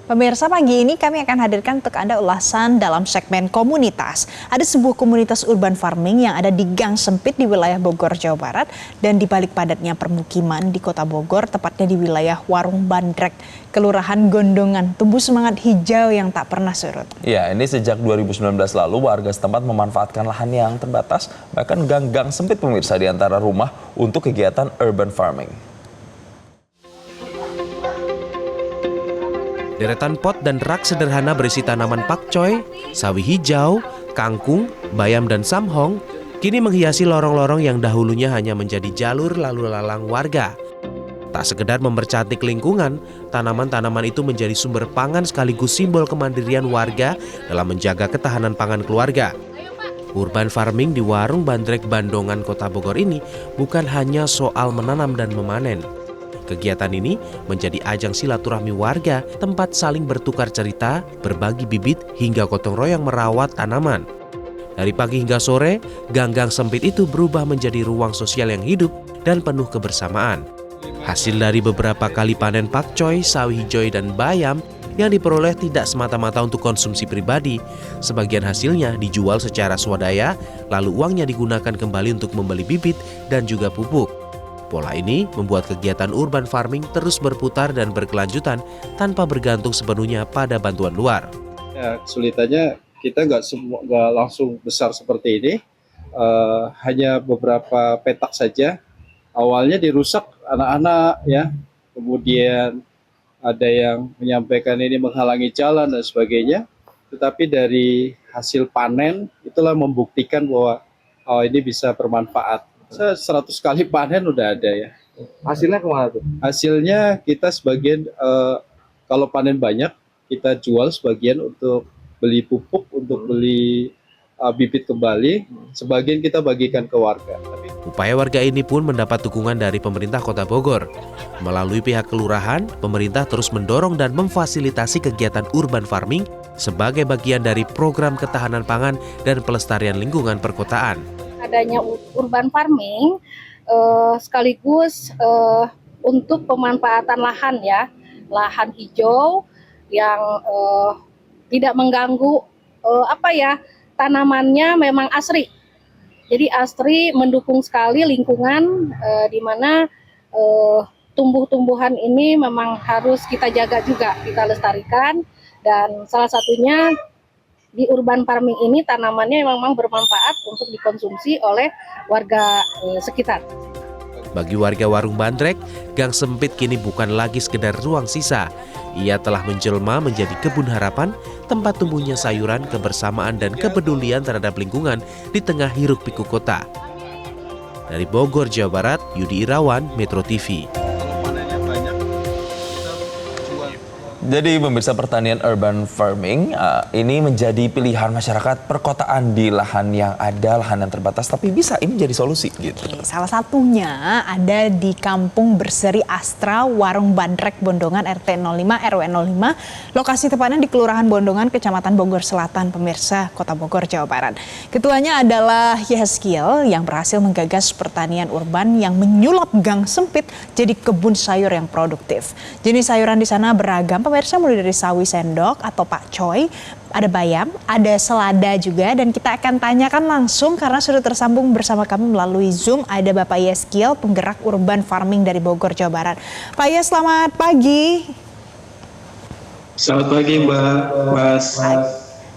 Pemirsa, pagi ini kami akan hadirkan untuk Anda ulasan dalam segmen komunitas. Ada sebuah komunitas urban farming yang ada di gang sempit di wilayah Bogor, Jawa Barat, dan di balik padatnya permukiman di kota Bogor, tepatnya di wilayah Warung Bandrek, Kelurahan Gondongan, tumbuh semangat hijau yang tak pernah surut. Ya, ini sejak 2019 lalu warga setempat memanfaatkan lahan yang terbatas, bahkan gang-gang sempit pemirsa di antara rumah untuk kegiatan urban farming. Deretan pot dan rak sederhana berisi tanaman pakcoy, sawi hijau, kangkung, bayam dan samhong kini menghiasi lorong-lorong yang dahulunya hanya menjadi jalur lalu lalang warga. Tak sekedar mempercantik lingkungan, tanaman-tanaman itu menjadi sumber pangan sekaligus simbol kemandirian warga dalam menjaga ketahanan pangan keluarga. Urban farming di Warung Bandrek Bandongan Kota Bogor ini bukan hanya soal menanam dan memanen. Kegiatan ini menjadi ajang silaturahmi warga, tempat saling bertukar cerita, berbagi bibit, hingga gotong royong merawat tanaman. Dari pagi hingga sore, gang-gang sempit itu berubah menjadi ruang sosial yang hidup dan penuh kebersamaan. Hasil dari beberapa kali panen pakcoy, sawi hijau, dan bayam yang diperoleh tidak semata-mata untuk konsumsi pribadi. Sebagian hasilnya dijual secara swadaya, lalu uangnya digunakan kembali untuk membeli bibit dan juga pupuk. Pola ini membuat kegiatan urban farming terus berputar dan berkelanjutan tanpa bergantung sepenuhnya pada bantuan luar. Ya, kesulitannya kita nggak langsung besar seperti ini, hanya beberapa petak saja. Awalnya dirusak anak-anak, ya, kemudian ada yang menyampaikan ini menghalangi jalan dan sebagainya. Tetapi dari hasil panen itulah membuktikan bahwa ini bisa bermanfaat. 100 kali panen udah ada ya. Hasilnya kemana tuh? Hasilnya kita sebagian kalau panen banyak kita jual sebagian untuk beli pupuk, untuk beli bibit kembali, sebagian kita bagikan ke warga. Upaya warga ini pun mendapat dukungan dari pemerintah Kota Bogor. Melalui pihak kelurahan, pemerintah terus mendorong dan memfasilitasi kegiatan urban farming sebagai bagian dari program ketahanan pangan dan pelestarian lingkungan perkotaan. Adanya urban farming sekaligus untuk pemanfaatan lahan, ya, lahan hijau yang tidak mengganggu tanamannya, memang asri. Jadi asri mendukung sekali lingkungan di mana tumbuh-tumbuhan ini memang harus kita jaga juga, kita lestarikan, dan salah satunya di urban farming ini tanamannya memang bermanfaat untuk dikonsumsi oleh warga sekitar. Bagi warga Warung Bandrek, gang sempit kini bukan lagi sekedar ruang sisa. Ia telah menjelma menjadi kebun harapan, tempat tumbuhnya sayuran, kebersamaan, dan kepedulian terhadap lingkungan di tengah hiruk-pikuk kota. Dari Bogor, Jawa Barat, Yudi Irawan, Metro TV. Jadi pemirsa, pertanian urban farming ini menjadi pilihan masyarakat perkotaan di lahan yang ada, lahan yang terbatas, tapi bisa ini jadi solusi gitu. Salah satunya ada di Kampung Berseri Astra, Warung Bandrek Bondongan, RT 05 RW 05. Lokasi tepatnya di Kelurahan Bondongan, Kecamatan Bogor Selatan, pemirsa, Kota Bogor, Jawa Barat. Ketuanya adalah Yeskil yang berhasil menggagas pertanian urban yang menyulap gang sempit jadi kebun sayur yang produktif. Jenis sayuran di sana beragam, pemirsa, mulai dari sawi sendok atau pakcoy, ada bayam, ada selada juga, dan kita akan tanyakan langsung karena sudah tersambung bersama kami melalui Zoom. Ada Bapak Yeskil, penggerak urban farming dari Bogor, Jawa Barat. Pak Yes, selamat pagi. Selamat pagi Mbak, Mas.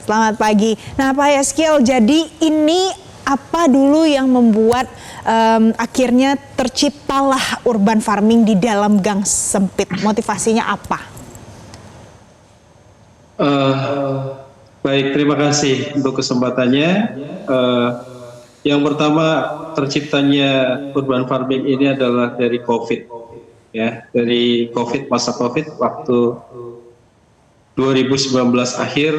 Selamat pagi. Nah Pak Yeskil, jadi ini apa dulu yang membuat akhirnya terciptalah urban farming di dalam gang sempit? Motivasinya apa? Baik, terima kasih untuk kesempatannya. Yang pertama, terciptanya urban farming ini adalah dari COVID, ya, dari COVID, masa COVID waktu 2019 akhir,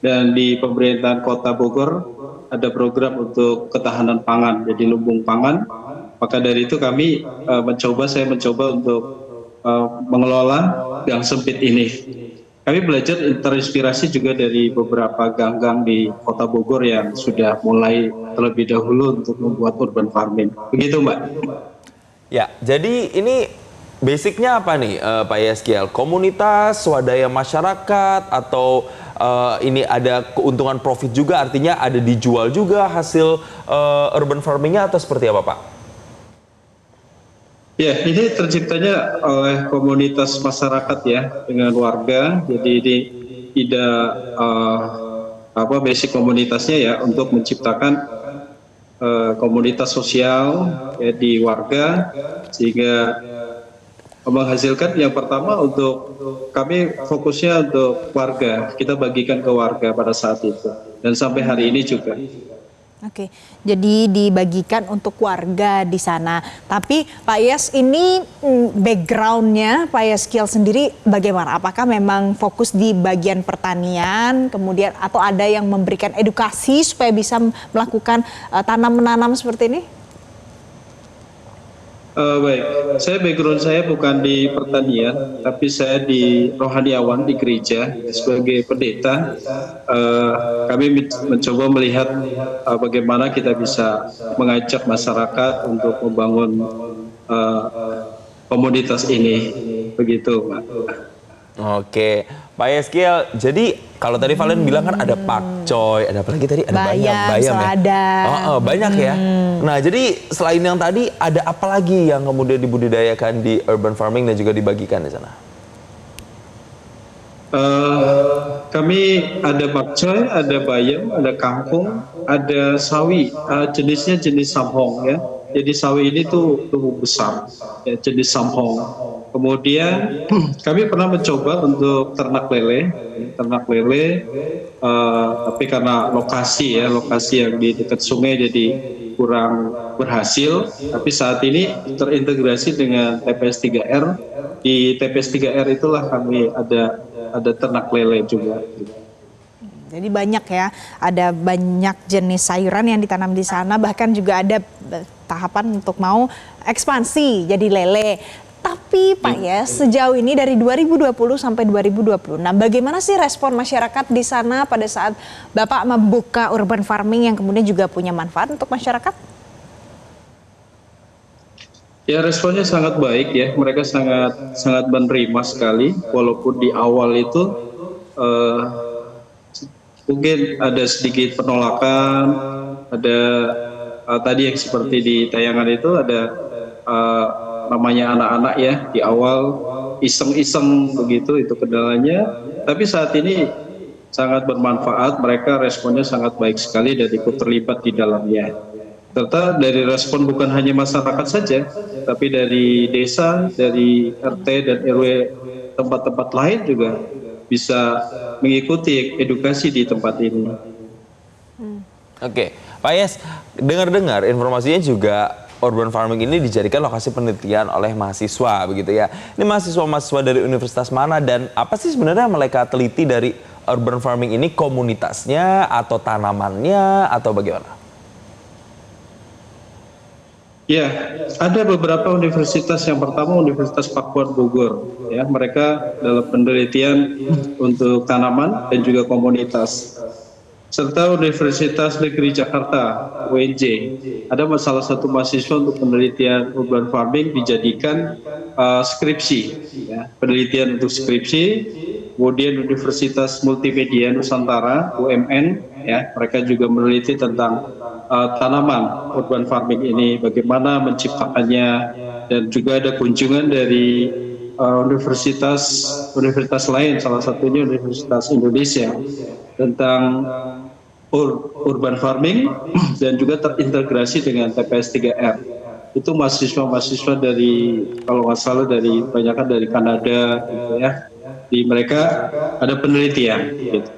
dan di pemerintahan Kota Bogor ada program untuk ketahanan pangan, jadi lumbung pangan. Maka dari itu kami saya mencoba untuk mengelola gang sempit ini. Kami belajar terinspirasi juga dari beberapa gang-gang di Kota Bogor yang sudah mulai terlebih dahulu untuk membuat urban farming. Begitu Mbak. Ya, jadi ini basicnya apa nih Pak Yeskiel? Komunitas, swadaya masyarakat, atau ini ada keuntungan profit juga, artinya ada dijual juga hasil urban farmingnya, atau seperti apa Pak? Ya, ini terciptanya oleh komunitas masyarakat ya, dengan warga. Jadi ini tidak basic komunitasnya ya, untuk menciptakan komunitas sosial ya, di warga, sehingga menghasilkan yang pertama untuk kami fokusnya untuk warga, kita bagikan ke warga pada saat itu dan sampai hari ini juga. Oke, jadi dibagikan untuk warga di sana. Tapi Pak Yes, ini backgroundnya Pak Yeskiel sendiri bagaimana? Apakah memang fokus di bagian pertanian, kemudian atau ada yang memberikan edukasi supaya bisa melakukan tanam-menanam seperti ini? Baik, background saya bukan di pertanian, tapi saya di rohaniawan di gereja sebagai pendeta. Kami mencoba melihat bagaimana kita bisa mengajak masyarakat untuk membangun komunitas ini, begitu, Pak. Oke, Pak Yeskiel, jadi kalau tadi Valen bilang kan ada pakcoy, ada apa lagi tadi? Ada bayam selada. ya? Banyak ya. Nah, jadi selain yang tadi, ada apa lagi yang kemudian dibudidayakan di urban farming dan juga dibagikan di sana? Kami ada pakcoy, ada bayam, ada kangkung, ada sawi, jenisnya jenis samhong ya. Jadi sawi ini tuh tumbuh besar, ya, jenis samhong. Kemudian kami pernah mencoba untuk ternak lele, tapi karena lokasi yang di dekat sungai jadi kurang berhasil. Tapi saat ini terintegrasi dengan TPS 3R. Di TPS 3R itulah kami ada ternak lele juga. Jadi banyak ya, ada banyak jenis sayuran yang ditanam di sana, bahkan juga ada tahapan untuk mau ekspansi jadi lele. Tapi Pak Yes, sejauh ini dari 2020 sampai 2026, bagaimana sih respon masyarakat di sana pada saat Bapak membuka urban farming yang kemudian juga punya manfaat untuk masyarakat? Ya, responnya sangat baik ya, mereka sangat menerima sekali, walaupun di awal itu mungkin ada sedikit penolakan, ada tadi yang seperti di tayangan itu ada namanya anak-anak ya, di awal iseng-iseng begitu, itu kendalanya. Tapi saat ini sangat bermanfaat, mereka responnya sangat baik sekali dan ikut terlibat di dalamnya. Serta dari respon bukan hanya masyarakat saja, tapi dari desa, dari RT dan RW tempat-tempat lain juga bisa mengikuti edukasi di tempat ini. Oke, Pak Yes, dengar-dengar informasinya juga urban farming ini dijadikan lokasi penelitian oleh mahasiswa begitu ya. Ini mahasiswa-mahasiswa dari universitas mana dan apa sih sebenarnya mereka teliti dari urban farming ini, komunitasnya atau tanamannya atau bagaimana? Ya, ada beberapa universitas. Yang pertama Universitas Pakuan Bogor, ya, mereka dalam penelitian untuk tanaman dan juga komunitas. Serta Universitas Negeri Jakarta (UNJ), ada salah satu mahasiswa untuk penelitian urban farming dijadikan skripsi, ya, penelitian untuk skripsi. Kemudian Universitas Multimedia Nusantara (UMN), ya, mereka juga meneliti tentang tanaman urban farming ini, bagaimana menciptakannya, dan juga ada kunjungan dari universitas lain, salah satunya Universitas Indonesia, tentang urban farming dan juga terintegrasi dengan TPS 3R. Itu mahasiswa-mahasiswa dari, kalau nggak salah dari kebanyakan dari Kanada gitu ya. Di mereka ada penelitian gitu.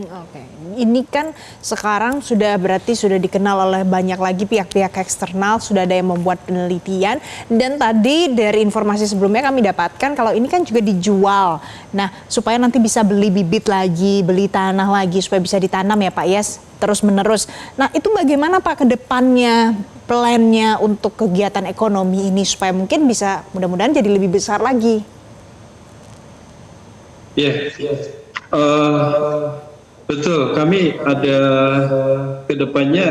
Oke. Ini kan sekarang berarti sudah dikenal oleh banyak lagi pihak-pihak eksternal, sudah ada yang membuat penelitian, dan tadi dari informasi sebelumnya kami dapatkan kalau ini kan juga dijual. Nah, supaya nanti bisa beli bibit lagi, beli tanah lagi supaya bisa ditanam ya Pak Yes, terus menerus. Nah, itu bagaimana Pak ke depannya, plannya untuk kegiatan ekonomi ini supaya mungkin bisa mudah-mudahan jadi lebih besar lagi? Ya. Betul, kami ada kedepannya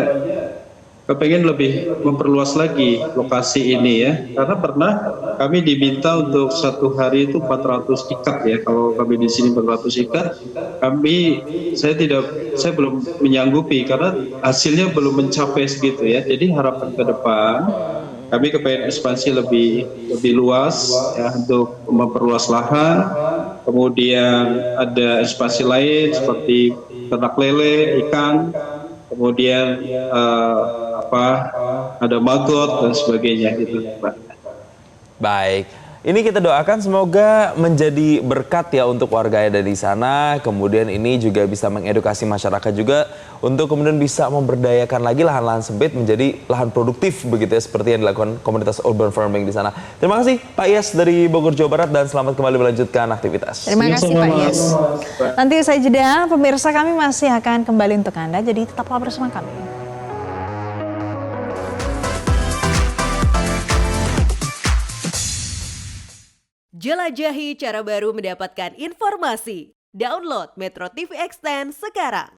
kepengen lebih memperluas lagi lokasi ini ya, karena pernah kami diminta untuk satu hari itu 400 ikat ya, kalau kami di sini 400 ikat, saya belum menyanggupi karena hasilnya belum mencapai segitu ya. Jadi harapan ke depan kami kepengen ekspansi lebih luas ya, untuk memperluas lahan, kemudian ada ekspansi lain seperti ternak lele, ikan, kemudian ada maggot dan sebagainya gitu, Pak. Baik, ini kita doakan semoga menjadi berkat ya untuk warga yang ada di sana. Kemudian ini juga bisa mengedukasi masyarakat juga untuk kemudian bisa memberdayakan lagi lahan-lahan sempit menjadi lahan produktif begitu ya, seperti yang dilakukan komunitas urban farming di sana. Terima kasih Pak Iyas dari Bogor, Jawa Barat, dan selamat kembali melanjutkan aktivitas. Terima kasih Pak Iyas. Nanti usai jeda, pemirsa kami masih akan kembali untuk Anda, jadi tetaplah bersama kami. Jelajahi cara baru mendapatkan informasi. Download Metro TV Extend sekarang.